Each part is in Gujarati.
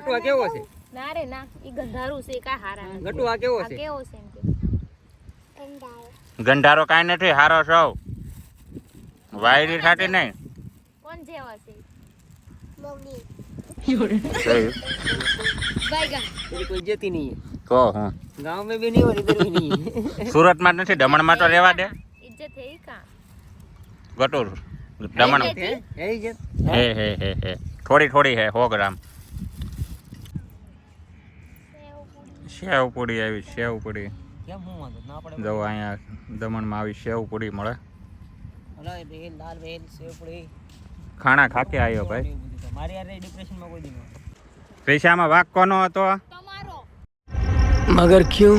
ગટુઆ કેવો છે? ના રે ના, ઈ ગંધારું છે કા હારા. ગટુઆ કેવો છે? કેવો છે એમ કે? ગંધારો કાઈ નથી, હારો સૌ વાયરી થાતી નહીં. કોણ જેવા છે? कोई जेती नहीं है તો હું गांव में भी नहीं और इधर भी नहीं है સુરતમાં જ નથી, દમણમાં તો રહેવા દે. ઇજ્જત હે ઈ કા? ગટુર દમણ है इज्जत હે થોડી થોડી હે 100 ગ્રામ. સેવ પૂરી આવી, સેવ પૂરી क्या मुंह मांगो ना पड़े જો અહીંયા દમણમાં આવી સેવ પૂરી મળે. अला भेल दाल भेल सेव पूरी ખાણા ખાકે આવ્યો ભાઈ. हमारे यार डिप्रेशन में कोई दिन પૈસામાં વાક કોનો હતો? તમારો. मगर क्यों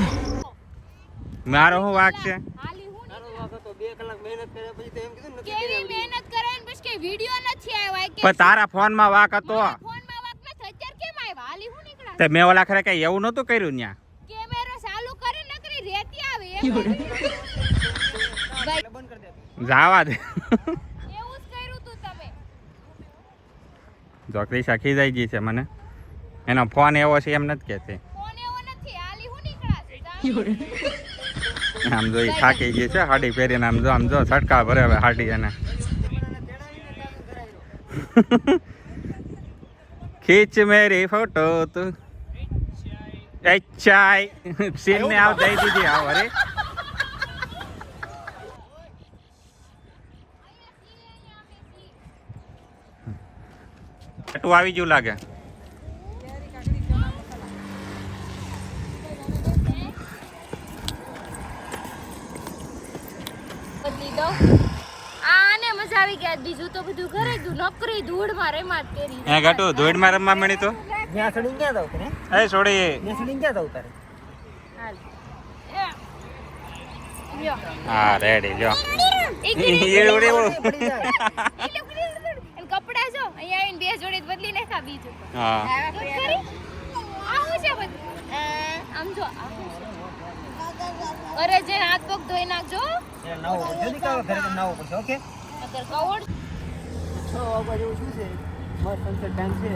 મારો શું વાક છે? હાલી હું તારો વાક હતો 2 કલાક મહેનત કરે પછી તો એમ કીધું ને કેવી મહેનત કરે ને બસ કે વિડિયો નથી આવ્યા કે પણ તારા ફોનમાં વાક હતો. ફોનમાં વાક ન થાય અત્યારે કેમ આવ્યા? હાલી હું નીકળા? તે મેં ઓલા ખરે કઈ એવું નહોતું કર્યું ત્યાં. કેમેરો ચાલુ કરે નકરી રેતી આવે એમ. ભાઈ બંધ કરી દે જાવા દે. એવું જ કર્યું તું તમે. જો ક્રિશા ખીજાઈ ગઈ છે મને. એનો ફોન એવો છે એમ નથી કહેતી. ફોન એવો નથી. હાલી હું નીકળા? આમ જો ઈ થાકી ગઈ છે હાડી પહેરીને. આમ જો છટકા ભરે હવે હાડી એને. ખીચ મેરી ફોટો તું અચ્છા સીન ને આવ દઈ દીધી આવ. અરે તું આવી ગયું લાગે. બદલી દો. આને મજા આવી ગયા. બીજું તો બધું ઘરે જ નોકરી ધૂળમાં રેમાત કરી. હે ગાટુ ધોઈડમાં રમવા મળી તો ત્યાં સડી ગયા તા ઉતરે એ છોડી ત્યાં સડી ગયા તા ઉતારે હાલ. યો. હા રેડી જો એક ઈ ઉડી ઉડ. કપડા જો અહીંયા આવીને બે જોડી બદલી નાખા બીજું તો. હા ખરી? આ શું છે બધું? આમ જો અરે જે હાથ પગ ધોઈ નાખજો. નાવો જલ્દી કાવ ઘરે નાવો પડશે ઓકે અગર કવડ 6 વાગ્યા જેવું શું છે મસ્ત સનસેટ ટાઈમ છે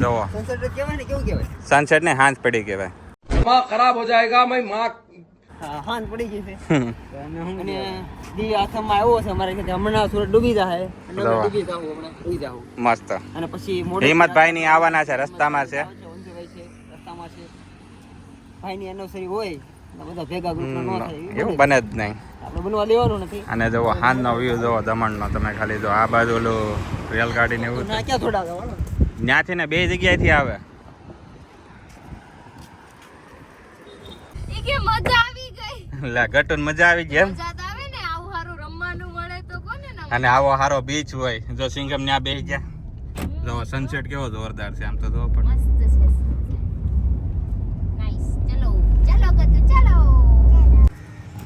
જોવો સનસેટ કહેવાય ને કેવું કહેવાય સનસેટ ને હાંજ પડી કહેવાય. दिमाग खराब हो जाएगा मैं माँ હા હાન પડી ગઈ છે અને દી આસામમાં આવ્યો છે અમારે કે હમણાં સુરત ડૂબી જાય અને અમે ડૂબી જાવ હમણાં ડૂબી જાવ મસ્ત. અને પછી હિંમતભાઈ ની આવવાના છે, રસ્તામાં છે. વંશીભાઈ છે રસ્તામાં છે ભાઈની એનિવર્સરી હોય એટલે બધા ભેગા ગ્રુપમાં ન થાય એવું બને જ નહીં. આપણે બનવા દેવાનું નથી અને જોવો હાંજનો વ્યૂ જોવો દમણનો. તમે ખાલી જો આ બાજુ ઓલું રેલગાડી ને એવું ના ક્યાં થોડા ગાવાળો ત્યાંથી ને બે જગ્યાએથી આવે. ઈ કે મજા આવી ગઈ. લે ગટુન મજા આવી ગઈ એમ. મજા તો આવે ને આવું હારું રમવાનું મળે તો કોને ના અને આવો હારો બીચ હોય. જો સિંગમ ત્યાં બેસી ગયા. જો સનસેટ કેવો જોરદાર છે આમ તો જો પણ. મસ્ત છે. નાઈસ. ચલો ચલો ગતુ ચલો.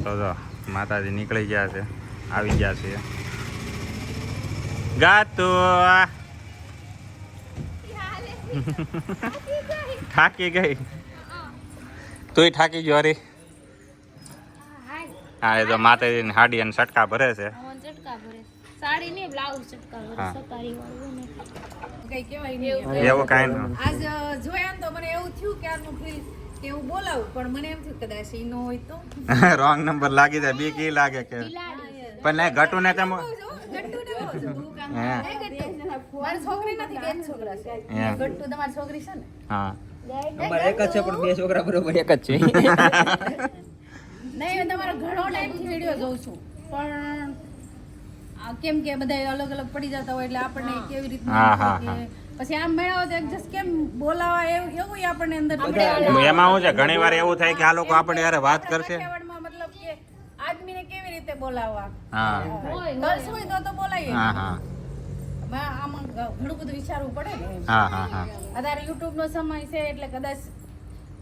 તો જો માતાજી નીકળી ગયા છે, આવી ગયા છે. ગાતો થાકી ગઈ. તુંય થાકી ગયો અરે. હા એ તો માતાજીની હાડી અને સટકા ભરે છે. ચટકા ભરે. સાડી ને બ્લાઉઝ ચટકા ભરે. હા. સતારી વાળું ને. કઈ કહેવાય નહીં. એવું કાંઈ નહીં. આજ જોયા ને તો મને એવું થયું કે આનું ફ્રી કે હું બોલાવું પણ મને એમ થયું કદાચ ઈ ન હોય તો રોંગ નંબર લાગી જાય. બીક ઈ લાગે કે પણ નહીં ગટુ ને તમે ગટ્ટુને બોલો છો. તું કામ હે. નહીં ગટ્ટુ. મારી છોકરી નથી, બેન છોકરા છે. હે. ગટ્ટુ તમારી છોકરી છે ને? હા અમારે એક જ છે પણ બે છોકરા બરોબર એક જ છે નહીં, હું તમારો ઘણો ટાઈમથી વિડીયો જોઉં છું પણ આ કેમ કે બધા અલગ અલગ પડી જતા હોય એટલે આપણને કેવી રીતના હા, હા, કે પછી આમ મેળાવો તો એડજસ્ટ કેમ બોલાવા એવું આપણને અંદર એમાં શું છે ઘણી વાર એવું થાય કે આ લોકો આપણે યાર વાત કરશે. કાઠિયાવાડમાં મતલબ કે આદમીને કેવી રીતે બોલાવવા હા ગર્લ્સ હોય તો બોલાવીએ. હા હા આમાં ઘણું બધું વિચારવું પડે ને એમ. હા હા હા અત્યારે યુટ્યુબ નો સમય છે એટલે કદાચ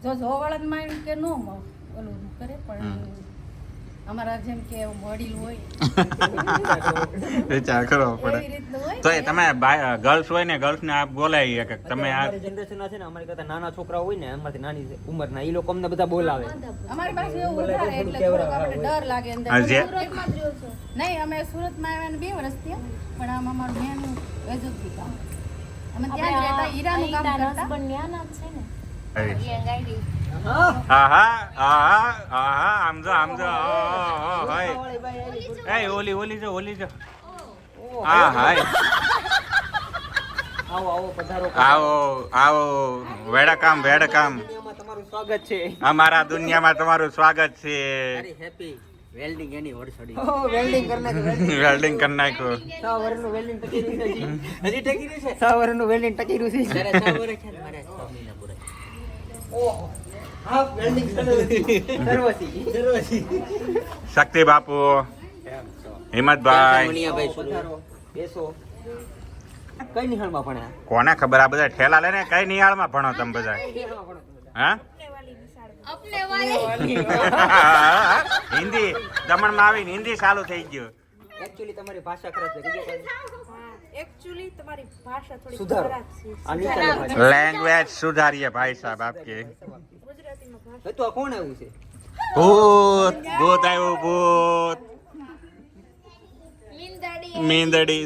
જો જોવાળા માઇન્ડ કે નો ઓલું કરે પણ અમારા જેમ કે વડીલ હોય વિચાર કરવો પડે. એવી રીતનું હોય તો એ તમે ગર્લ્સ હોય ને ગર્લ્સ ને આપ બોલાવીએ કે તમે આ અમારી જનરેશન ના છે ને અમારી કરતા નાના છોકરા હોય ને અમારથી નાની ઉંમરના એ લોકો અમને બધા બોલાવે અમારી પાસે એવું વધારે એટલે થોડોક આપણે ડર લાગે અંદર. આ જે નહીં, અમે સુરતમાં આવ્યા 2 વર્ષ થયા પણ આમ અમારું મેન વેજોથી કામ અમે ત્યાં જ રહેતા હીરાનું કામ કરતા. આમ જો હાય ઓલી જો હા હાય આવો પધારો. આવો વેડકામ દુનિયામાં તમારું સ્વાગત છે. અમારા દુનિયામાં તમારું સ્વાગત છે. હેપી વેલ્ડિંગ એની વરસડી. વેલ્ડિંગ કરના કે વેલ્ડિંગ કરી નાખ્યું. 6 વર્ષનું વેલ્ડિંગ ટકી રહ્યું છે હજી ટકી રહ્યું છે. 6 વર્ષનું વેલ્ડિંગ ટકી રહ્યું છે. ત્યારે 6 વર્ષ છે ને મારે 6 મહિના પૂરા. ઓહો હા વેલ્ડિંગ સર્વસી. શક્તિ બાપુ હિંમતભાઈ મણિયાભાઈ પધારો બેસો. કઈ નિહાળમાં ભણ્યા? કોને ખબર આ બધા ઠેલા લઈને કઈ નિહાળમાં ભણો તમે બધા હા अपने वाले હિન્દી દમણમાં આવીને હિન્દી ચાલુ થઈ ગયું. એકચ્યુઅલી તમારી ભાષા ખરાબ છે. કીધું કઈ? એકચ્યુઅલી તમારી ભાષા થોડી સુધારો. ખરાબ છે. આ નીચાની ભાષા. લેંગ્વેજ સુધારીએ ભાઈ સાહેબ આપકે. ગુજરાતીમાં ભાષા હવે તો આ કોણ આવ્યું છે? ભૂત આવ્યું ભૂત મીંદડી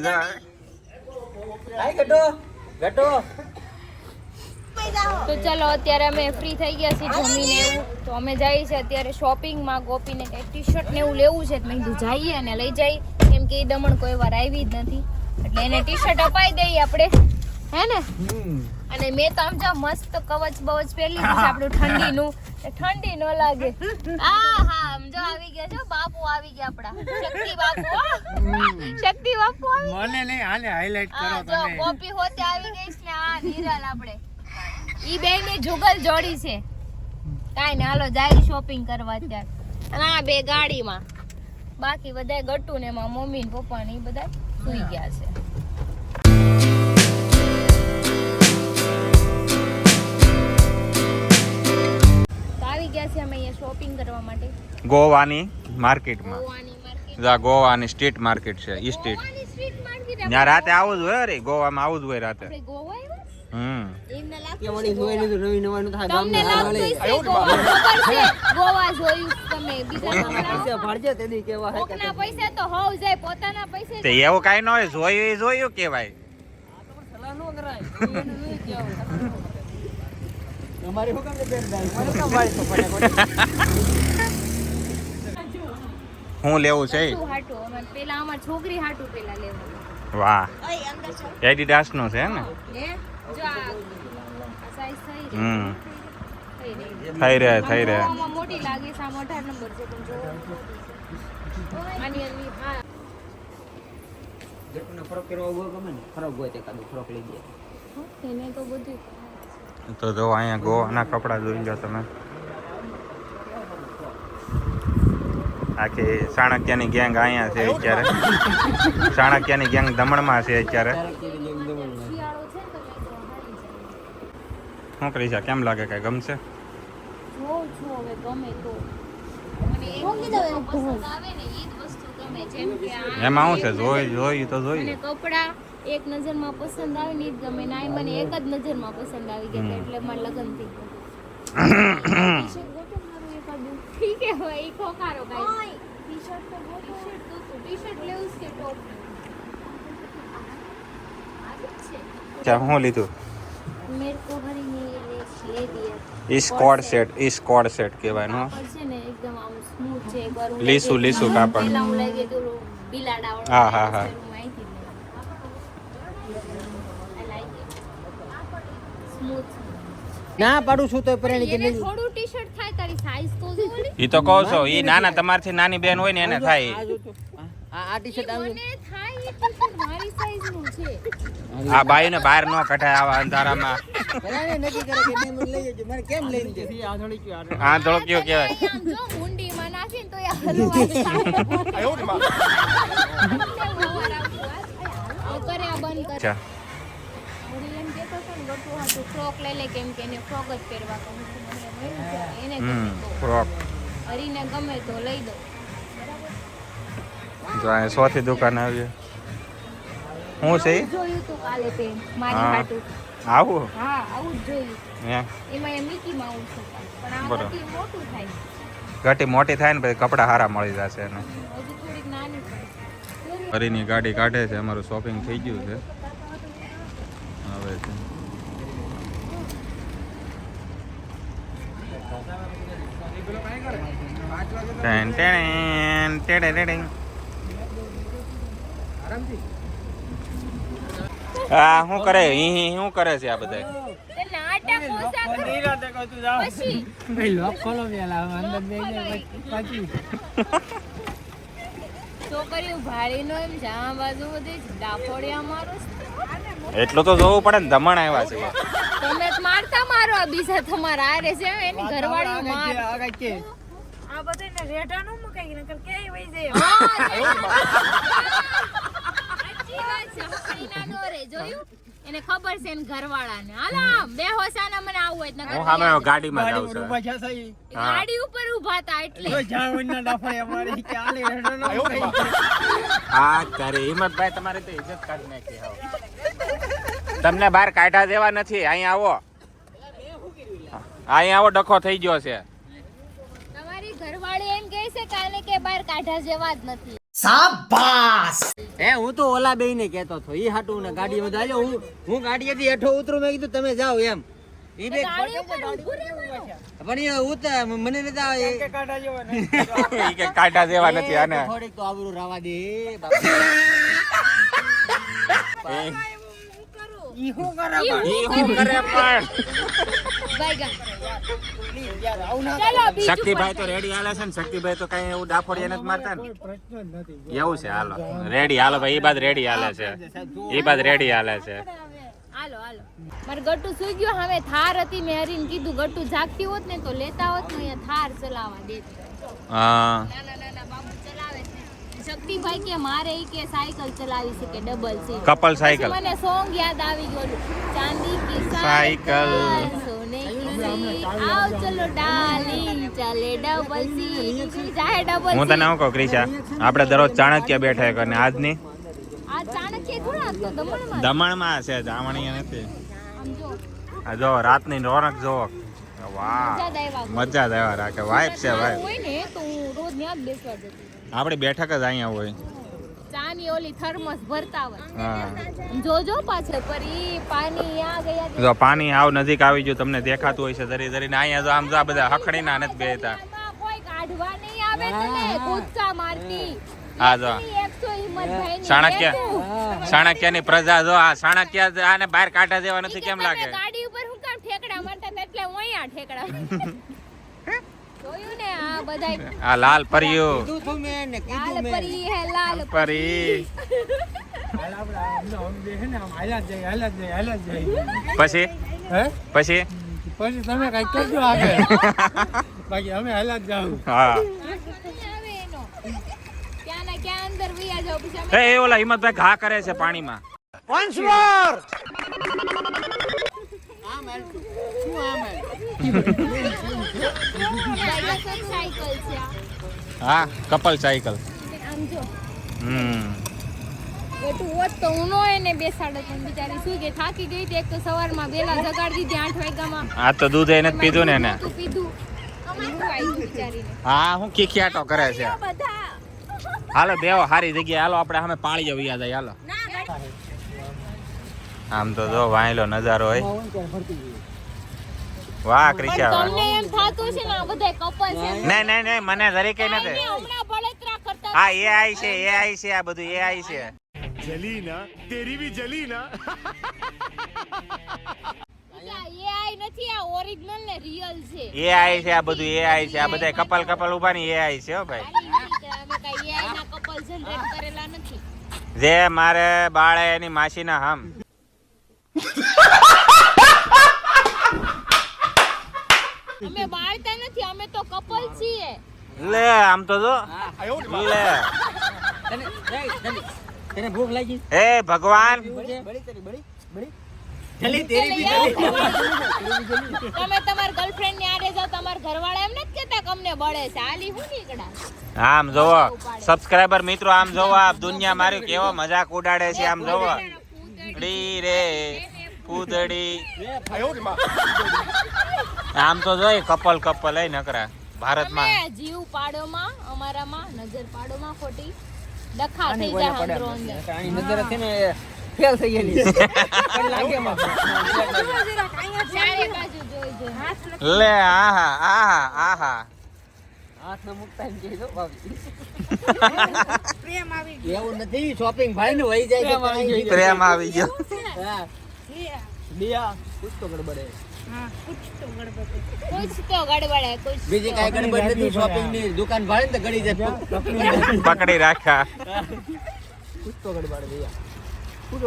હાય ગટો ગટો. તો ચલો અત્યારે અમે ફ્રી થઈ ગયા છીએ જમીને એવું તો અમે જઈએ છીએ અત્યારે શોપિંગમાં. ગોપીને કંઈક ટી શર્ટ ને એવું લેવું છે તો મેં કીધું જઈએ અને લઈ જઈએ કેમ કે એ દમણ કોઈ વાર આવી જ નથી એટલે એને ટી શર્ટ અપાઈ દઈએ આપણે હે ને. અને મેં તો આમ જો મસ્ત કવચ બવચ પહેરી લીધું છે આપણું ઠંડીનું ઠંડી ન લાગે. હા આમ જો આવી ગયા છો બાપુ આવી ગયા આપણા શક્તિ બાપુ શક્તિ બાપુ આવી મને નહીં હાલે હાઇલાઇટ હા જો ગોપી હોતે આવી ગઈ છે ને આ નિરાલ આપણે ઈ બે ની જુગલ જોડી છે. કાઈ ને હાલો જાય શોપિંગ કરવા અત્યારે. અને આ બે ગાડીમાં બાકી બધા ગટ્ટુ ને એમાં મમ્મી ને પપ્પા ને ઈ બધા સુઈ ગયા છે. તો આવી ગયા છે અમે અહીંયા શોપિંગ કરવા માટે ગોવાની માર્કેટમાં. ગોવાની માર્કેટ. ગોવાની સ્ટ્રીટ માર્કેટ છે ઈ સ્ટ્રીટ. ગોવાની સ્ટ્રીટ માર્કેટ ત્યાં રાતે આવું જ હોય રે ગોવામાં આવું જ હોય રાતે. આપણે ગોવા આવ્યા એમને કે લાગતું વળી જોઈ લીધું નવી નવાનું થાય તમને ગામને લાગતું હશે ગોવા ખબર છે ગોવા જોયું તમે બીજા પૈસા ભાડજે તેદી કેવા હે કે કોકના પૈસા તો હોવ જાય પોતાના પૈસે તે એવું કાઈ ન હોય જોયું એ જોયું કેવાય. સલાહ નો કરાય. એને નહીં કહેવાય. તમારે હું કામ બેન દાઈ મને કામ વાળી તો પડે હું લેવું છે શું હાટું અમાર પેલા અમાર છોકરી હાટું પેલા લેવાનું વાહ એડિડાસ નો છે ને હે જો આ સાઈઝ થઈ થઈ રહે આમાં મોટી લાગે છે આમ 18 નંબર છે પણ જો આની આની હા જેટનો ફરક કરવા ઉભો ગમે ને ફરક હોય તે કાદો ફરક લઈ દે. એને તો બધું તો જો અહીંયા ગોવાના કપડા જોઈ લો તમે. આખી ચાણક્યની ગેંગ અહીંયા છે અત્યારે. ચાણક્યની ગેંગ દમણમાં છે અત્યારે. શિયાળો છે તો લઈ તો હારી જાય શું કરી છે કેમ લાગે કઈ ગમશે? જોઉં છું હવે ગમે તો મને એક પસંદ આવે ને ઈ જ વસ્તુ ગમે જેમ કે આ એમાં શું છે જોઈ તો મને જોઈએ. કપડા એક નજરમાં પસંદ આવે ને ઈ જ ગમે ને આ મને એક જ નજરમાં પસંદ આવી ગયા એટલે મારે લગન થઈ ગયું. ઠીક હે ભાઈ ઈ ખોખારો ગાઈસ ટી-શર્ટ તો ગોતો ટી-શર્ટ લેવું છે ટોપ આ છે ચા હું લીધું મેરે કો હરી ને ले दिया ઈ સ્કોડ સેટ કહેવાય નો. કાપડ છે ને એકદમ આમ સ્મૂથ છે એકવાર હું લીસું લઈ ગઈ. લીસું કાપડ. પહેલા હું લઈ ગઈ તો બિલાડા વાળું હા, હા, હા. માહિતી I like it. Smooth. ના પાડું છું તો પ્રેણી કે એને નહીં. થોડું ટી-શર્ટ થાય તારી સાઈઝ તો જો ને ઈ તો કહું છો ઈ નાના તમારથી નાની બેન હોય ને એને થાય. આ જો તો આ ટી-શર્ટ આવ્યું. મને થાય એ ટી-શર્ટ મારી સાઈઝ નું છે આ બાઈને બહાર ન કઢાય આવા અંધારામાં. પેલા નક્કી કરે કે નહીં મને લઈ જજો. મને કેમ લઈને દે? આ થોડી ક્યું આ ધોળક્યો કહેવાય. આમ જો મુંડીમાં નાખીને તો યાર હલવા કરે આ બંધ કર અચ્છા વળી એમ કહેતો હતો ને ગટુ હાટું ફ્રોક લઈ લે કેમ કે એને ફ્રોક જ પહેરવા ગમે છે મને મળ્યું છે એને ગમે તો ફ્રોક હરીને ગમે તો લઈ દો જો આ 100 થી દુકાન આવી. હું છે ઈ? જોયું તું કાલે તે મારી હા. હાટું આવું હા આવું જ જોયું હે એમાં એ મિકી માઉસ હતા પણ આ બરાબર. મોટી મોટું થાય ઘટી મોટી થાય ને પછી કપડા સારા મળી જશે એને. હજુ થોડીક નાની થાય હરીની ગાડી કાઢે છે. અમારું શોપિંગ થઈ ગયું છે હવે છે ટેન ટેન ટેડે ટેડે. આ શું કરે શું કરે છે આ બધા? એટલે આટા કોસા પછી છોકરીઓ ભાડીનો એમ જ્યાં બાજુ બધી ડાફોડિયા મારો એટલું તો જોવું પડે ને, દમણ આવ્યા છે. તમે જ મારતા મારો આ બીજા તમારા આરે છે એની ઘરવાળી માર આ બધાને રેઢા નો મુકાઈ નકર કેય વઈ જાય સાચી વાત છે. હકડીના નો રે જોયું એને ખબર છે એને ઘરવાળાને. હાલો બે હોસાના મને આવું હોય નકર હું સામે ગાડીમાં જાઉં છું. ગાડી ઉપર ઊભા હતા એટલે હા તારે હિંમતભાઈ, તમારે તો ઇજ્જત કાઢી નાખી. હાવ. તમને બહાર કાઢા દેવા નથી. અહીંયા આવો, અહીંયા આવો, ડખો થઈ ગયો છે. તમારી ઘરવાળી એમ કહે છે કાલે કે બહાર કાઢા જેવા જ નથી. હે હું તો ઓલા બેય ને કહેતો હતો ઈ હાટું ને ગાડીમાં દાજો હું ગાડીએથી હેઠો ઉતરું મેં કીધું તમે જાઓ એમ ઈ બે ગાડી ઉપર ઊભું રહેવાનું. પણ એ ઉતર મને ન જાવ ઈ કે કાઢા દેવા નથી આને. થોડીક તો આબરૂ રાવા દે ઈ હું કરે ઈ શું કરે પણ? ભાઈગા ચાલો બીજું શક્તિભાઈ તો રેડી હાલે છે ને. શક્તિભાઈ તો કઈ એવું ડાફોડિયા નથી મારતા ને. એવું છે. હાલો રેડી હાલો ભાઈ. ઈ બાદ રેડી હાલે છે. ઈ બાદ રેડી હાલે છે. હાલો હાલો મારે ગટ્ટુ સુઈ ગયો. હવે થાર હતી મેં હરીને કીધું ગટ્ટુ જાગતી હોત ને તો લેતા હોત ને અહીંયા થાર ચલાવવા દેતી. હા નાના નાના બાબુ ચલાવે છે. શક્તિભાઈ કે મારે ઈ કે સાયકલ ચલાવી છે કે ડબલ સીટ. Couple cycle. મને સોંગ યાદ આવી ગયું ચાંદી કી સાયકલ. સોને કી સીટ આવ ચલો ડાર્લિંગ ચાલે ડબલ સીટ ચાહે ડબલ હું તને શું કહું ક્રિશા, આપણે દરરોજ ચાણક્ય બેઠા એક અને આજની આ ચાણક્ય થોડા તો દમણમાં દમણમાં છે, જામણીય નથી. આમ જો આ જો રાતની રોનક જોવો. વાહ મજા જ આવ્યા. મજા જ આવ્યા રાખે. વાઇફ છે વાઇફ. હોય ને તો હું રોજ ત્યાં જ બેસવા જતી. આપણી બેઠક જ અહીંયા હોય. ચાની ઓલી થર્મસ ભરતા હોય. હા જોજો પાછળ પર ઈ પાણી આ ગયા જો પાણી આવ નજીક આવી ગયું, તમને દેખાતું હોય છે ધરી ધરીને. અહીંયા જો આમ જો આ બધા હખડીના નથી બેતા. આમાં કોઈ કાઢવા નહીં આવે તને કૂદકા મારતી. હા જો એકસો હિંમતભાઈની ચાણક્ય એકું. ચાણક્યની પ્રજા જો આ ચાણક્ય આને બહાર કાઢા જેવા નથી. કેમ તમે લાગે? ગાડી ઉપર હું કામ ઠેકડા મારતા હતા એટલે હું અહીંયા ઠેકડા જોયું ને આ બધાય આ લાલ પરિયું કીધું તું મેં ને લાલ કીધું મેં પરી હે લાલ પરી. પછી પછી તમે કઈ કરજો આગળ બાકી અમે હાલા જ જાવ હા આવે એનો ક્યાં ના ક્યાં અંદર વયા જાવ પછી અમે એ ઓલા હિંમતભાઈ ઘા કરે છે પાણીમાં. સાયકલ છે આ. હા કપલ સાયકલ. આમ જો બેટું હોત તો હું નો એને બેસાડત પણ બિચારી સુઈ ગઈ થાકી ગઈ હતી. એક તો સવારમાં વેલા જગાડી દીધી 8 વાગ્યામાં. આ તો દૂધ એને જ પીધું ને એને. તું પીધું હું આવી બિચારીને હા હું ખીખિયાટો કરે છે. બધા હાલો બેવો સારી જગ્યાએ. હાલો આપણે સામે પાળી જવી યાદ હાલો. આમ તો જો વાયલો નજારો હોય. વાહ ક્રિશા વાહ. તમને એમ થાતું છે ને આ બધા કપલ છે નહીં નહીં નહીં મને જરીકે નથી. હમણાં બળતરા કરતા હા એઆઈ છે એઆઈ છે. આ બધું એઆઈ છે. એઆઈ નથી આ ઓરિજિનલ ને રિયલ છે. એઆઈ છે. આ બધું એઆઈ છે. આ બધા કપલ કપલ ઉભા ની એઆઈ છે હો ભાઈ. અમે કઈ એઆઈ ના કપલ જનરેટ કરેલા નથી. જે મારે બાળે એની માસીના હમ. અમે બાળતા નથી અમે તો કપલ છીએ. લે આમ તો જો લે. તને ભૂખ લાગી હે ભગવાન. બળી તારી બળી બળી તમે તમાર ગર્લફ્રેન્ડ ની આડે જાવ તમાર ઘરવાળા એમ નથી કહેતા કે અમને બળે છે આલી હું નીકળા. આમ જોવો સબસ્ક્રાઇબર મિત્રો, આમ જોવો આ દુનિયા મારી કેવો મજાક ઉડાડે છે. આમ જોવો ડી રે કૂદડી. આમ તો જોઈ કપલ કપલ એ નકરા ભારતમાં. તમે જીવ પાડોમાં અમારામાં નજર પાડોમાં ખોટી ડખા થઈ જાય અંદરો અંદર. આની નજર છે ને ફેલ થઈ ગયેલી પણ લાગે માં ચારે બાજુ જોઈ જોઈ. લે આહા આહા આહા. હાથ ન મુકતા એમ કહેજો ભાભી. પ્રેમ આવી ગયો. એવું નથી શોપિંગ ભાઈ ને વહી જાય છે. પ્રેમ આવી ગયો. હા દિયા કુછ તો ગડબડ હે. હા કુછ તો ગડબડ છે. કુછ તો ગડબડ હે કુછ. બીજી કાઈ ગડબડ નથી. શોપિંગ ની દુકાન ભાડે ને તો ગડી જાય. પકડી રાખ્યા. કુછ તો ગડબડ દિયા. कुछ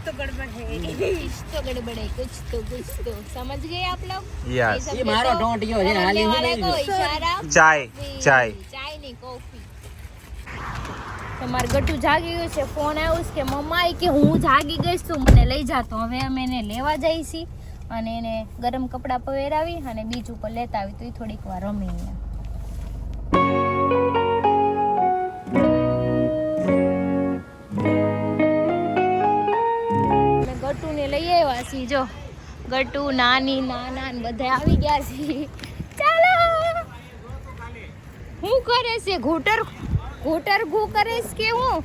तो गड़बड़ है. कुछ तो गड़बड़ है कुछ तो समझ गए आप लोग યસ. ये मारो ढोंटियो है हाली वाले को नहीं. इशारा ચાય ની કોફી. તમાર ગટુ જાગી ગયો છે. ફોન આવ્યો છે કે મમ્મા કે હું જાગી ગઈશ તું મને લઈ જા. તો હવે અમે એને લેવા જઈ છી અને એને ગરમ કપડાં પહેરાવી અને બીચ ઉપર લેતા આવી તો એ થોડીક વાર રમી અહીંયા. ગટુને લઈ આવ્યા છીએ. જો ગટુ નાની નાના ને બધા આવી ગયા છે. ચાલો હું કરે છે ઘૂટર ઘૂ કરે છે કે હું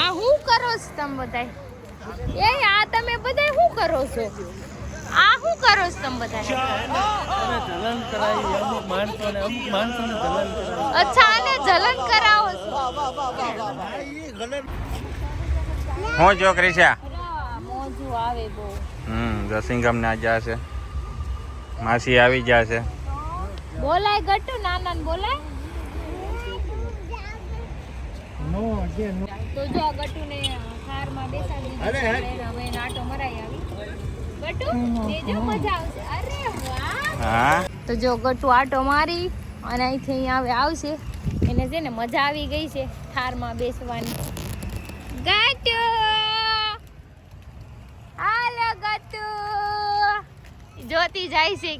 આ હું કરો છો તમે બધા? એ આ તમે બધા શું કરો છો? આ શું કરો છો તમે બધા? અચ્છા આને જલન કરાવો છો. હું જો ક્રિશા. મોજું આવે બહુ. જો સિંગમ ના જા છે. માસી આવી ગયા છે. બોલાય ગટુ નાના ને બોલાય. તો જો આ ગટુને કારમાં બેસાડી દીધું. હવે નાટો મરાઈ આવી. ગટુ એ જો મજા આવશે. અરે વાહ. હા તો જો ગટુ આટો મારી અને અહીંથી અહીંયા હવે આવશે. એને છે ને મજા આવી ગઈ છે થારમાં બેસવાની. ગટુ હાલો ગટુ જોતી જાય છે.